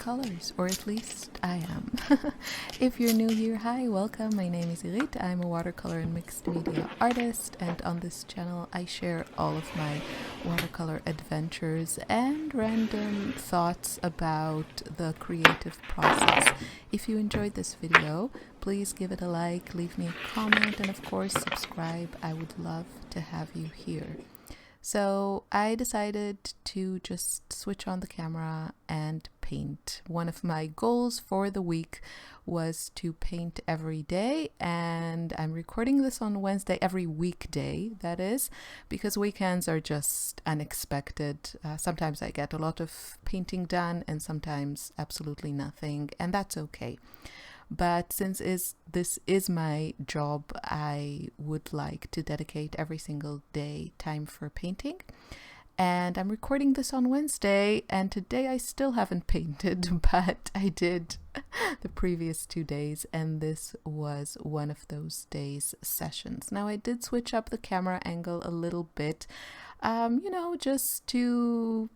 watercolors, or at least I am. If you're new here, hi, welcome. My name is Irit. I'm a watercolor and mixed media artist, and on this channel I share all of my watercolor adventures and random thoughts about the creative process. If you enjoyed this video, please give it a like, leave me a comment, and of course subscribe. I would love to have you here. So I decided to just switch on the camera and paint. One of my goals for the week was to paint every day, and I'm recording this on Wednesday, every weekday that is, because weekends are just unexpected. Sometimes I get a lot of painting done and sometimes absolutely nothing, and that's okay. But since this is my job, I would like to dedicate every single day time for painting. And I'm recording this on Wednesday, and today I still haven't painted, but I did the previous 2 days, and this was one of those days' sessions. Now I did switch up the camera angle a little bit, just to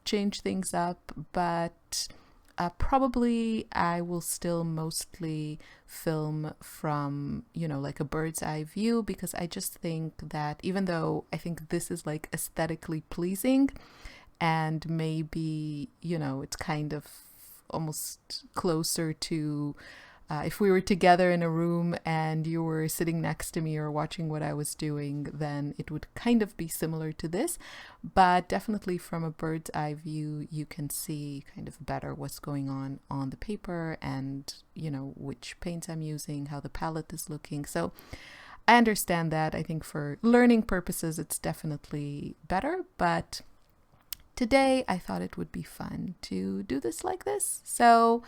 change things up, but probably I will still mostly film from, like a bird's eye view, because I just think that even though I think this is like aesthetically pleasing and maybe, it's kind of almost closer to if we were together in a room and you were sitting next to me or watching what I was doing, then it would kind of be similar to this. But definitely from a bird's eye view, you can see kind of better what's going on the paper and, which paints I'm using, how the palette is looking. So I understand that. I think for learning purposes, it's definitely better. But today I thought it would be fun to do this like this. So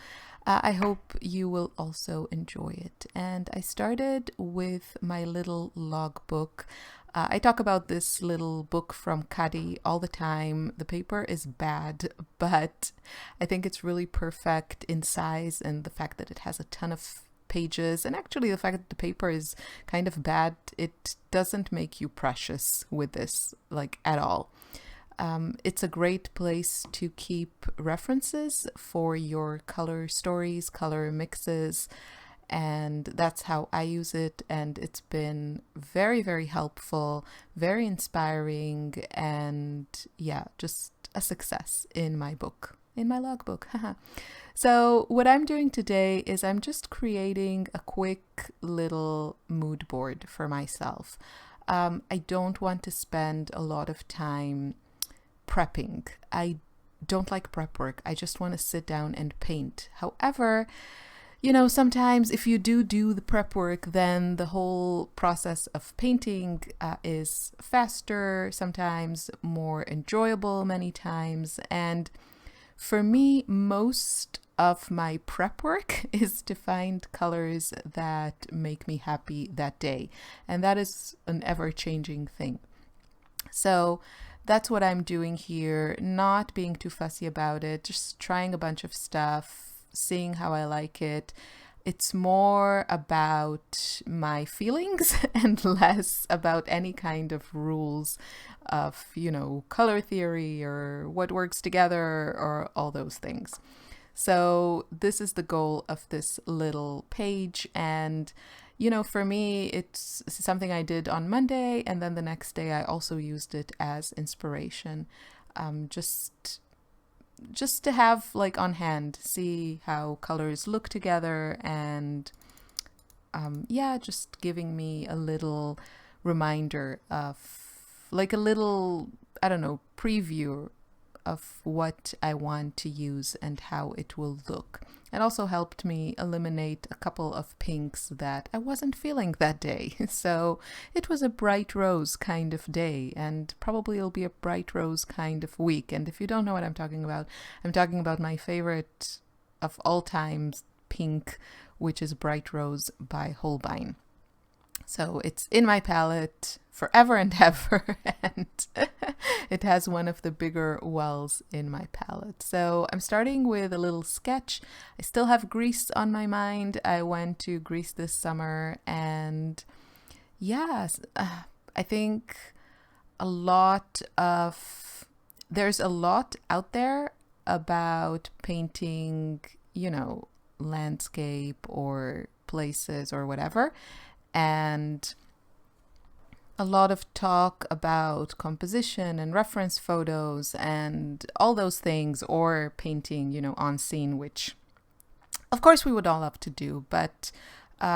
I hope you will also enjoy it. And I started with my little logbook. I talk about this little book from Caran all the time. The paper is bad, but I think it's really perfect in size, and the fact that it has a ton of pages, and actually the fact that the paper is kind of bad, it doesn't make you precious with this, like, at all. It's a great place to keep references for your color stories, color mixes, and that's how I use it. And it's been very, very helpful, very inspiring, and yeah, just a success in my book, in my logbook. So what I'm doing today is I'm just creating a quick little mood board for myself. I don't want to spend a lot of time prepping. I don't like prep work. I just want to sit down and paint. However, sometimes if you do the prep work, then the whole process of painting is faster, sometimes more enjoyable many times. And for me, most of my prep work is to find colors that make me happy that day. And that is an ever-changing thing. So that's what I'm doing here, not being too fussy about it, just trying a bunch of stuff, seeing how I like it. It's more about my feelings and less about any kind of rules of, color theory or what works together or all those things. So this is the goal of this little page, and for me, it's something I did on Monday, and then the next day I also used it as inspiration, just to have like on hand, see how colors look together, and just giving me a little reminder of like a little, I don't know, preview of what I want to use and how it will look. It also helped me eliminate a couple of pinks that I wasn't feeling that day. So it was a bright rose kind of day, and probably it'll be a bright rose kind of week. And if you don't know what I'm talking about my favorite of all times pink, which is Bright Rose by Holbein. So it's in my palette forever and ever, and it has one of the bigger wells in my palette. So I'm starting with a little sketch. I still have Greece on my mind. I went to Greece this summer, and yes, I think there's a lot out there about painting, you know, landscape or places or whatever, and a lot of talk about composition and reference photos and all those things, or painting, you know, on scene, which of course we would all love to do, but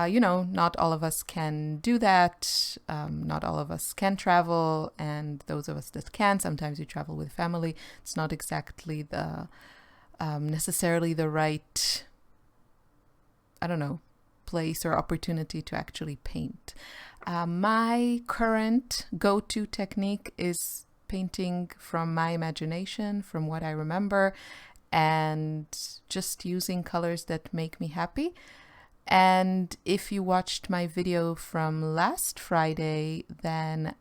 you know, not all of us can do that. Not all of us can travel, and those of us that can, sometimes you travel with family. It's not exactly the necessarily the right, I don't know, place or opportunity to actually paint. My current go-to technique is painting from my imagination, from what I remember, and just using colors that make me happy. And if you watched my video from last Friday, then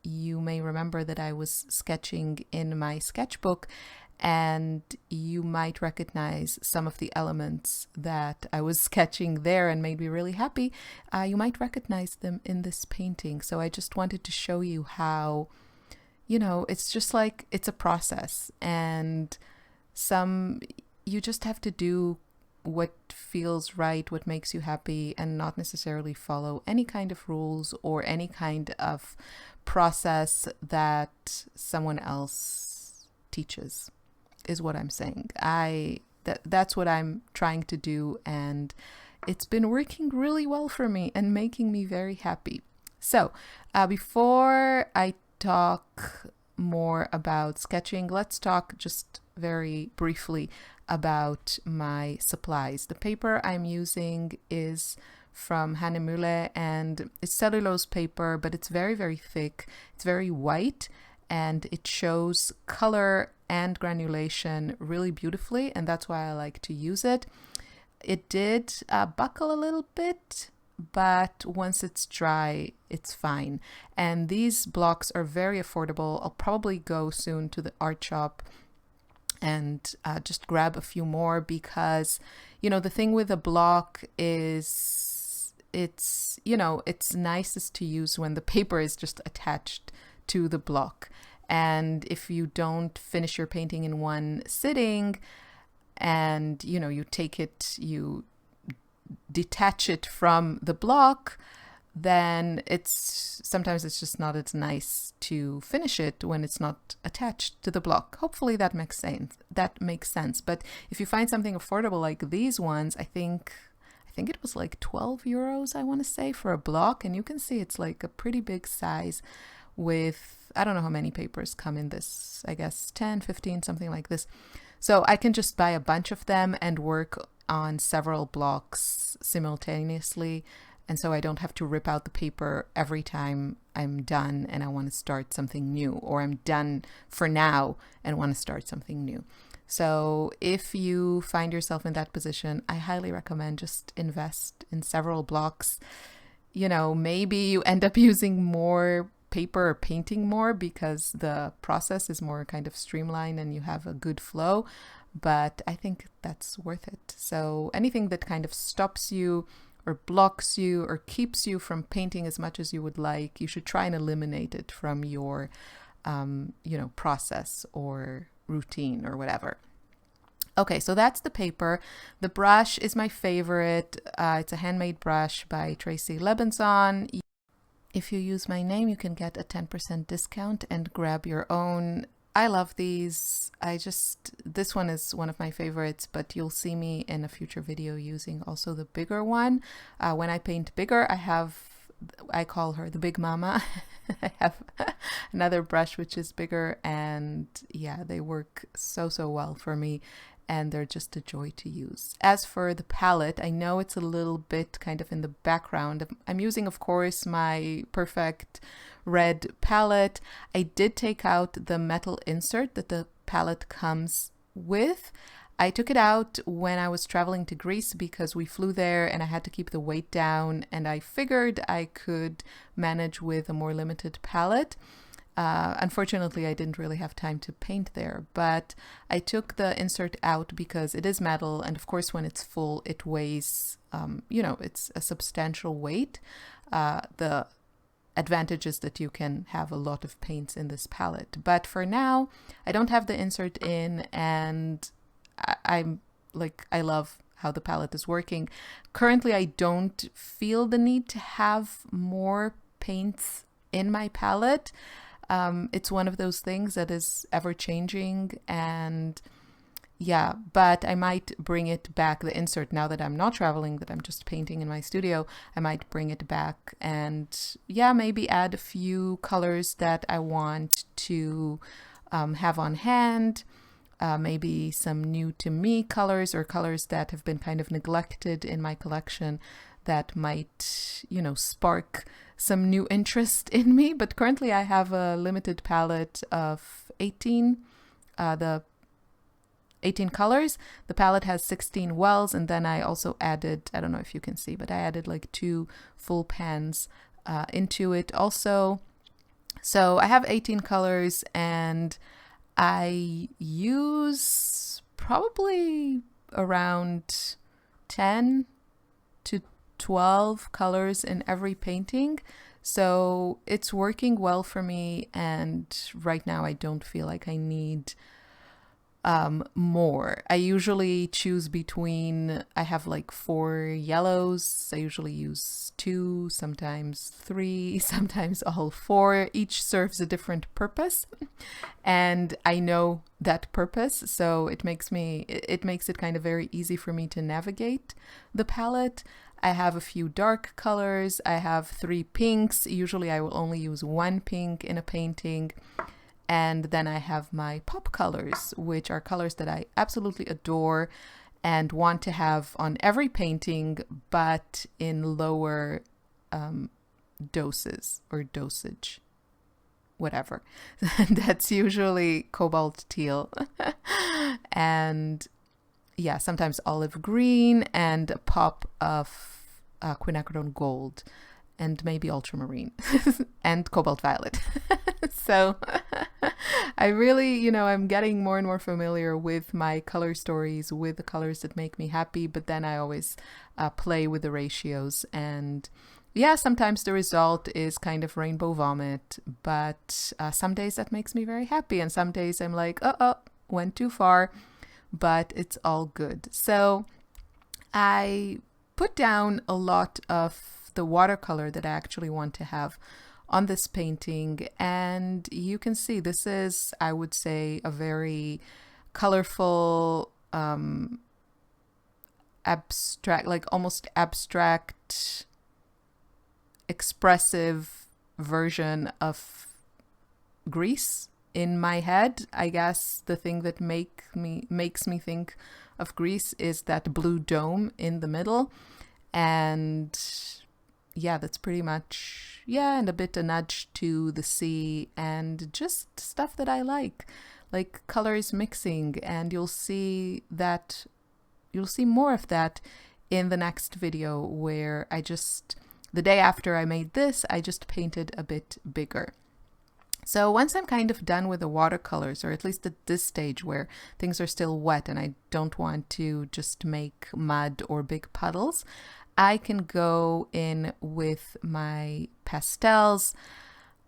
you may remember that I was sketching in my sketchbook, and you might recognize some of the elements that I was sketching there and made me really happy. You might recognize them in this painting. So I just wanted to show you how, you know, it's just like, it's a process, and you just have to do what feels right, what makes you happy, and not necessarily follow any kind of rules or any kind of process that someone else teaches, is what I'm saying. That's what I'm trying to do, and it's been working really well for me and making me very happy. So before I talk more about sketching, let's talk just very briefly about my supplies. The paper I'm using is from Handmade, and it's cellulose paper, but it's very, very thick. It's very white, and it shows color and granulation really beautifully, and that's why I like to use it. It did buckle a little bit, but once it's dry, it's fine. And these blocks are very affordable. I'll probably go soon to the art shop and just grab a few more, because, you know, the thing with a block is it's, you know, it's nicest to use when the paper is just attached to the block. And if you don't finish your painting in one sitting, and, you know, you take it, you detach it from the block, then sometimes it's just not as nice to finish it when it's not attached to the block. Hopefully that makes sense. But if you find something affordable like these ones, I think it was like 12 euros, I want to say, for a block, and you can see it's like a pretty big size with, I don't know how many papers come in this, I guess 10, 15, something like this. So I can just buy a bunch of them and work on several blocks simultaneously. And so I don't have to rip out the paper every time I'm done and I want to start something new, or I'm done for now and want to start something new. So if you find yourself in that position, I highly recommend just invest in several blocks. You know, maybe you end up using more paper or painting more because the process is more kind of streamlined and you have a good flow, but I think that's worth it. So anything that kind of stops you or blocks you or keeps you from painting as much as you would like, you should try and eliminate it from your process or routine or whatever. Okay, so that's the paper. The brush is my favorite. It's a handmade brush by Tracy Lebenzon. If you use my name, you can get a 10% discount and grab your own. I love these. This one is one of my favorites, but you'll see me in a future video using also the bigger one. When I paint bigger, I call her the Big Mama. I have another brush which is bigger, and yeah, they work so well for me, and they're just a joy to use. As for the palette, I know it's a little bit kind of in the background. I'm using, of course, my Perfect red palette. I did take out the metal insert that the palette comes with. I took it out when I was traveling to Greece because we flew there and I had to keep the weight down, and I figured I could manage with a more limited palette. Unfortunately, I didn't really have time to paint there, but I took the insert out because it is metal, and of course when it's full it weighs, it's a substantial weight. The advantage is that you can have a lot of paints in this palette. But for now, I don't have the insert in, and I'm like, I love how the palette is working. Currently, I don't feel the need to have more paints in my palette. It's one of those things that is ever changing, and yeah, but I might bring it back, the insert, now that I'm not traveling, that I'm just painting in my studio. I might bring it back and yeah, maybe add a few colors that I want to have on hand. Maybe some new to me colors, or colors that have been kind of neglected in my collection that might, you know, spark some new interest in me. But currently I have a limited palette of 18, the 18 colors. The palette has 16 wells, and then I also added, I don't know if you can see, but I added like 2 full pans into it also. So I have 18 colors, and I use probably around 10 to 12 colors in every painting. So it's working well for me, and right now I don't feel like I need more. I usually choose between, I have like 4 yellows. I usually use 2, sometimes 3, sometimes all 4. Each serves a different purpose, and I know that purpose, so it makes it kind of very easy for me to navigate the palette. I have a few dark colors. I have 3 pinks. Usually I will only use 1 pink in a painting. And then I have my pop colors, which are colors that I absolutely adore and want to have on every painting, but in lower doses or dosage, whatever. That's usually cobalt teal and yeah, sometimes olive green, and a pop of quinacridone gold, and maybe ultramarine and cobalt violet. So I really, you know, I'm getting more and more familiar with my color stories, with the colors that make me happy, but then I always play with the ratios. And yeah, sometimes the result is kind of rainbow vomit, but some days that makes me very happy, and some days I'm like, oh, went too far, but it's all good. So I put down a lot of the watercolor that I actually want to have on this painting, and you can see this is, I would say, a very colorful, abstract, like almost abstract, expressive version of Greece in my head. I guess the thing that makes me think of Greece is that blue dome in the middle, and yeah, that's pretty much, yeah, and a bit a nudge to the sea, and just stuff that I like colors mixing, and you'll see more of that in the next video, where the day after I made this, I just painted a bit bigger. So once I'm kind of done with the watercolors, or at least at this stage where things are still wet and I don't want to just make mud or big puddles, I can go in with my pastels.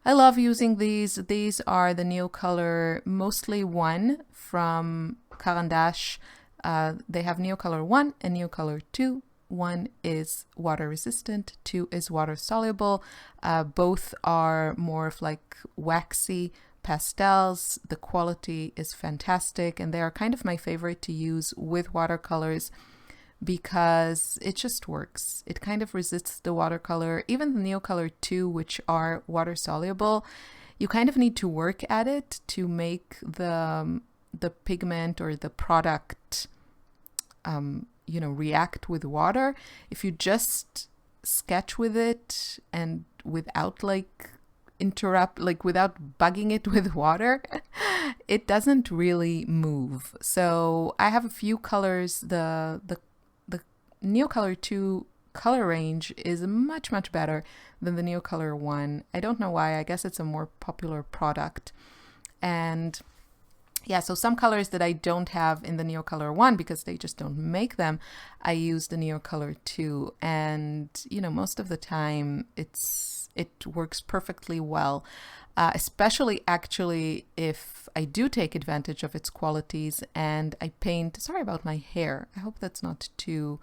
I love using these. These are the Neocolor, mostly 1 from Caran. They have Neocolor 1 and Neocolor 2. 1 is water resistant, 2 is water soluble. Both are more of like waxy pastels. The quality is fantastic, and they are kind of my favorite to use with watercolors because it just works. It kind of resists the watercolor. Even the Neocolor 2, which are water soluble, you kind of need to work at it to make the pigment or the product react with water. If you just sketch with it and without without bugging it with water, it doesn't really move. So I have a few colors. The Neocolor 2 color range is much, much better than the Neocolor 1. I don't know why. I guess it's a more popular product. And yeah, so some colors that I don't have in the Neocolor 1 because they just don't make them, I use the Neocolor 2. And, most of the time it's it works perfectly well, especially actually if I do take advantage of its qualities and I paint. Sorry about my hair. I hope that's not too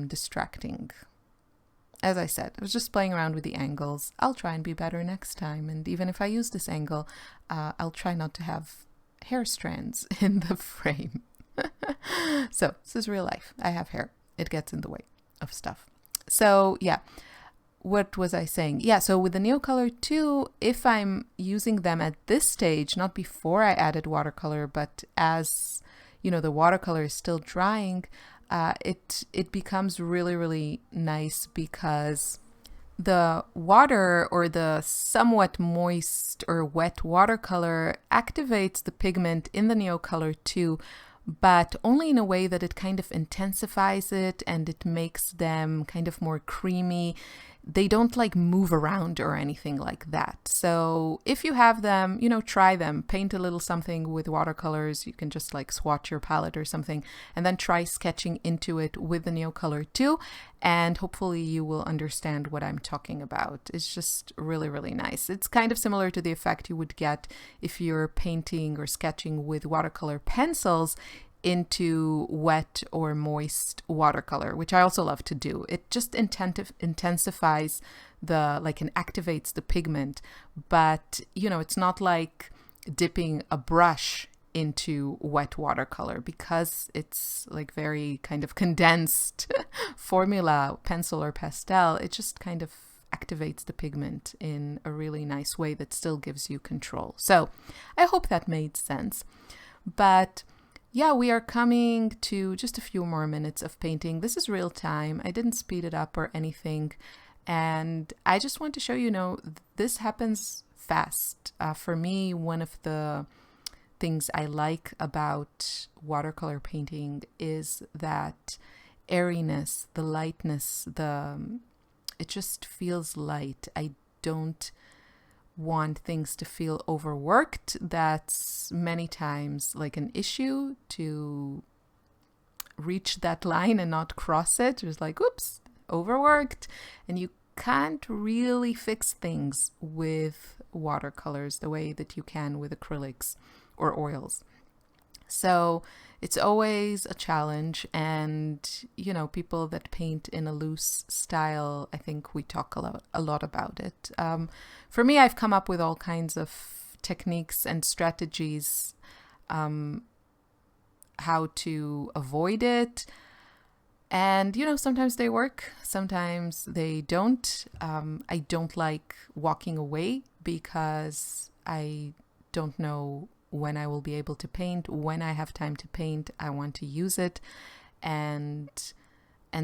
distracting. As I said, I was just playing around with the angles. I'll try and be better next time. And even if I use this angle, I'll try not to have hair strands in the frame. So this is real life. I have hair. It gets in the way of stuff. So yeah, what was I saying? Yeah, so with the Neocolor 2, if I'm using them at this stage, not before I added watercolor, but as, you know, the watercolor is still drying, it becomes really, really nice because the water or the somewhat moist or wet watercolor activates the pigment in the Neocolor 2, but only in a way that it kind of intensifies it and it makes them kind of more creamy. They don't like move around or anything like that. So if you have them, you know, try them, paint a little something with watercolors. You can just like swatch your palette or something and then try sketching into it with the Neocolor 2, and hopefully you will understand what I'm talking about. It's just really, really nice. It's kind of similar to the effect you would get if you're painting or sketching with watercolor pencils into wet or moist watercolor, which I also love to do. It just intensifies the, like, and activates the pigment, but you know, it's not like dipping a brush into wet watercolor because it's like very kind of condensed formula, pencil or pastel. It just kind of activates the pigment in a really nice way that still gives you control. So I hope that made sense. But yeah, we are coming to just a few more minutes of painting. This is real time. I didn't speed it up or anything. And I just want to show you, this happens fast. For me, one of the things I like about watercolor painting is that airiness, the lightness, it just feels light. I don't want things to feel overworked. That's many times like an issue, to reach that line and not cross it. It's like, oops, overworked. And you can't really fix things with watercolors the way that you can with acrylics or oils. So it's always a challenge, and you know, people that paint in a loose style, I think we talk a lot about it. For me, I've come up with all kinds of techniques and strategies how to avoid it. And you know, sometimes they work, sometimes they don't. I don't like walking away because I don't know when I will be able to paint. When I have time to paint, I want to use it. And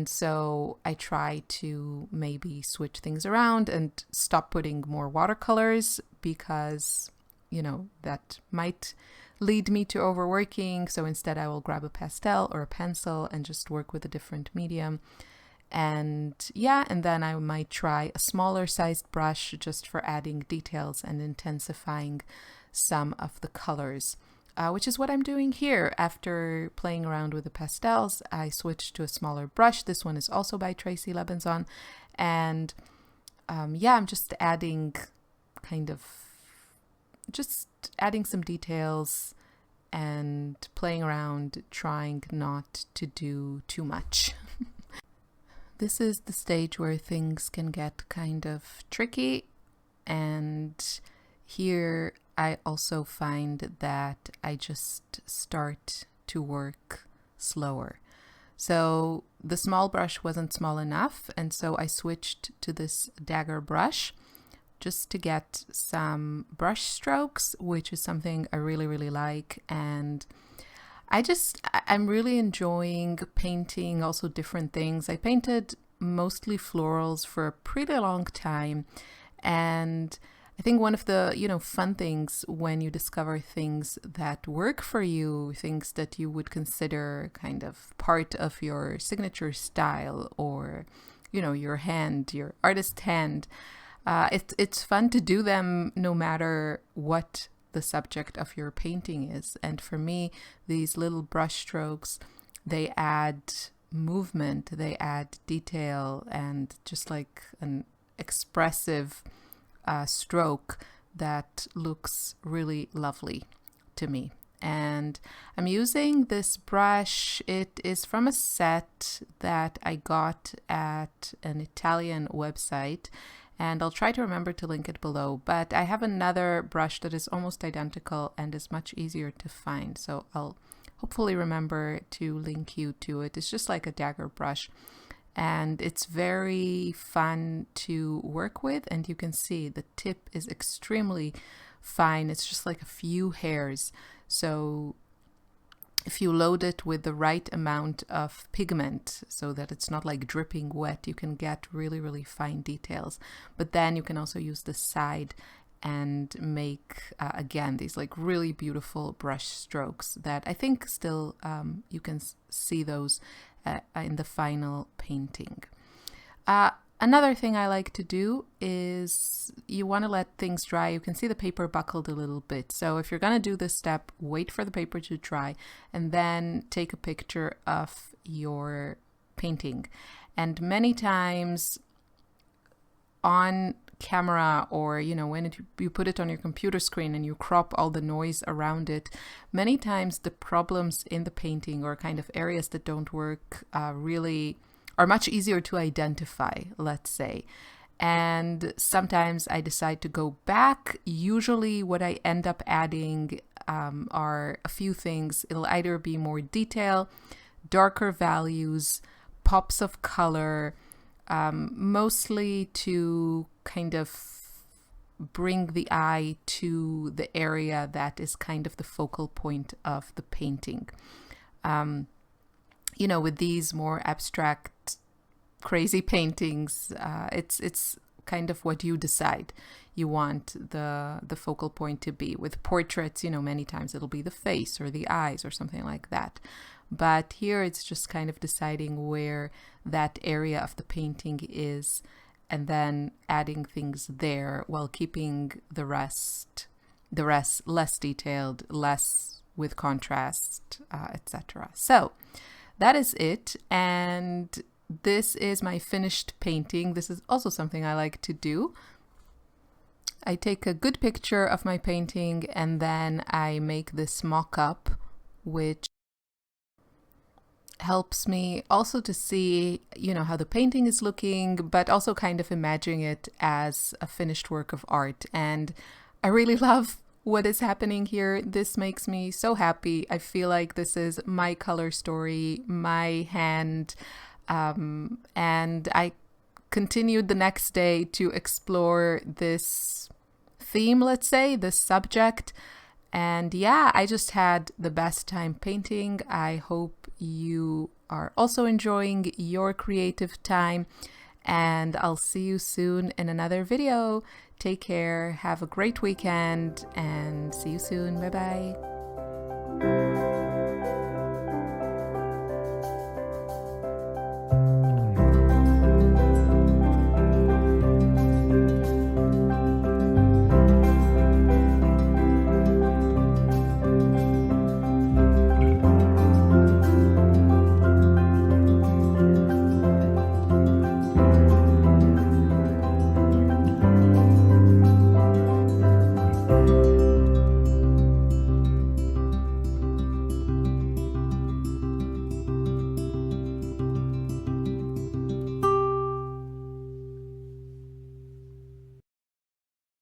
so I try to maybe switch things around and stop putting more watercolors because, you know, that might lead me to overworking. So instead I will grab a pastel or a pencil and just work with a different medium. And yeah, and then I might try a smaller sized brush just for adding details and intensifying some of the colors, which is what I'm doing here. After playing around with the pastels, I switched to a smaller brush. This one is also by Tracy Lebenzon. And yeah, I'm just adding some details and playing around, trying not to do too much. This is the stage where things can get kind of tricky, and here I also find that I just start to work slower. So the small brush wasn't small enough, and so I switched to this dagger brush just to get some brush strokes, which is something I really, really like. And I'm really enjoying painting also different things. I painted mostly florals for a pretty long time, and I think one of the, fun things when you discover things that work for you, things that you would consider kind of part of your signature style or, your hand, your artist hand, it's fun to do them no matter what the subject of your painting is. And for me, these little brush strokes, they add movement, they add detail, and just like an expressive stroke that looks really lovely to me. And I'm using this brush. It is from a set that I got at an Italian website, and I'll try to remember to link it below. But I have another brush that is almost identical and is much easier to find, so I'll hopefully remember to link you to it. It's just like a dagger brush, and it's very fun to work with, and you can see the tip is extremely fine. It's just like a few hairs. So if you load it with the right amount of pigment so that it's not like dripping wet, you can get really, really fine details. But then you can also use the side and make, again, these like really beautiful brush strokes that I think still you can see those in the final painting. Another thing I like to do is you want to let things dry. You can see the paper buckled a little bit. So if you're going to do this step, wait for the paper to dry and then take a picture of your painting. And many times on camera, or when you put it on your computer screen and you crop all the noise around it, many times the problems in the painting or kind of areas that don't work really are much easier to identify, let's say. And sometimes I decide to go back. Usually what I end up adding are a few things. It'll either be more detail, darker values, pops of color, mostly to kind of bring the eye to the area that is kind of the focal point of the painting. With these more abstract, crazy paintings, it's kind of what you decide you want the focal point to be. With portraits, many times it'll be the face or the eyes or something like that. But here it's just kind of deciding where that area of the painting is and then adding things there while keeping the rest less detailed, less with contrast, etc. So that is it, and this is my finished painting. This is also something I like to do. I take a good picture of my painting and then I make this mock-up, which helps me also to see, how the painting is looking, but also kind of imagining it as a finished work of art. And I really love what is happening here. This makes me so happy. I feel like this is my color story, my hand, and I continued the next day to explore this theme, let's say, this subject. And yeah, I just had the best time painting. I hope you are also enjoying your creative time, and I'll see you soon in another video. Take care, have a great weekend, and see you soon. Bye bye.